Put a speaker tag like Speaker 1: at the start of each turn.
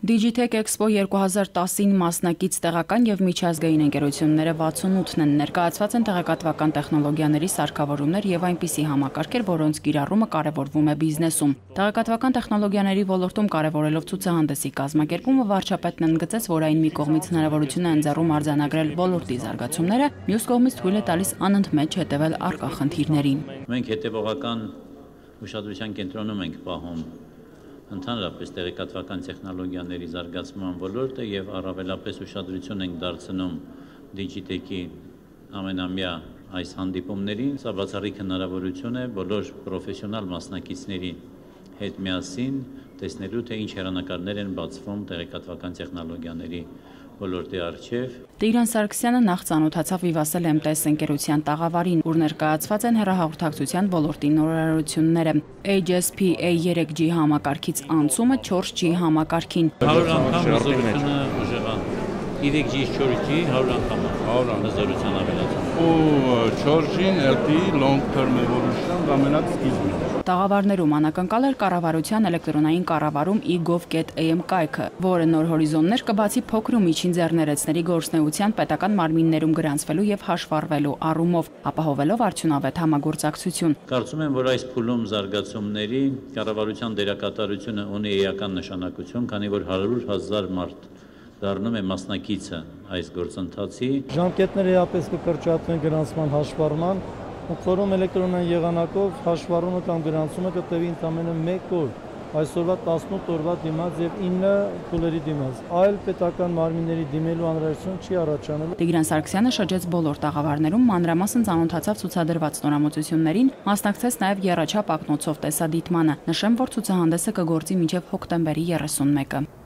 Speaker 1: Digitech Expo 2010-ին մասնակից տեղական եւ միջազգային ընկերությունները 68-ն են ներկայացված են տեղեկատվական տեխնոլոգիաների սարքավորումներ եւ այնպիսի համակարգեր, որոնց կիրառումը կարևորվում է բիզնեսում։ Տեղեկատվական տեխնոլոգիաների ոլորտում կարևորելով ցուցահանդեսի կազմակերպումը վարչապետն ընդգծեց, որ այն մի կողմից հնարավորություն է ընձեռում արձանագրել ոլորտի զարգացումները, մյուս կողմից թույլ է տալիս անընդմեջ հետևել առկա խնդիրներին։
Speaker 2: Մենք հետևողական ուշադրության կենտրոնում ենք պահում ընդհանրապես տեղեկատվական տեխնոլոգիաների զարգացման ոլորտը եւ առավելապես ուշադրություն ենք դարձնում Digitech-ի ամենամյա այս հանդիպումներին։ Սա բացառիկ հնարավորություն է բոլոր պրոֆեսիոնալ մասնակիցների հետ միասին տեսնելու, թե ինչ հեռանկարներ են բացվում տեղեկատվական տեխնոլոգիաների ոլորտի առջև։
Speaker 1: Տիգրան Սարգսյանը նախ ծանոթացավ Vivatel MTS ընկերության տաղավարին, ուր ներկայացված են հեռահաղորդակցության ոլորտի նորարարությունները։ HSPA 3G համակարգից անցումը 4G համակարգին։
Speaker 2: 100 անգամ հզորությունը ուժեղան։ 3G 4G 100 անգամ հզորության ավելացում։
Speaker 3: Ու 4G-ն LTE long term evolution ամենակ սկիզբն է։
Speaker 1: Տաղավարներում անակնկալ էր կառավարության էլեկտրոնային կառավարում e-gov.am կայքը, որը նոր հորիզոններ կբացի փոքր ու միջին ձեռներեցների գործունեության պետական մարմիններում գրանցվելու եւ հաշվառվելու առումով, ապահովելով արդյունավետ համագործակցություն։
Speaker 2: Կարծում եմ, որ այս փուլում զարգացումների կառավարության դերակատարությունը ունի էական նշանակություն, քանի որ 100,000 մարդ դառնում է մասնակիցը այս գործընթացի։
Speaker 4: Ժամկետները իհապես կկրճատվեն գրանցման հաշվառման, Խորում էլեկտրոնային եղանակով հաշվառումը կամ գրանցումը կտևի ընդամենը 1 օր, այսօրվա 18 օրվա դիմաց եւ 9 փուլերի դիմաց։ Այլ պետական մարմինների դիմելու անհրաժեշտություն չի առաջանալու։
Speaker 1: Տիգրան Սարգսյանը շրջեց բոլոր տաղավարներում, մանրամասն ծանոթացավ ցուցադրված նորամուծություններին, մասնակցեց նաեւ եռաչափ ակնոցով տեսադիտմանը։ Նշեմ, որ ցուցահանդեսը կգործի մինչեւ հոկտեմբերի 31-ը։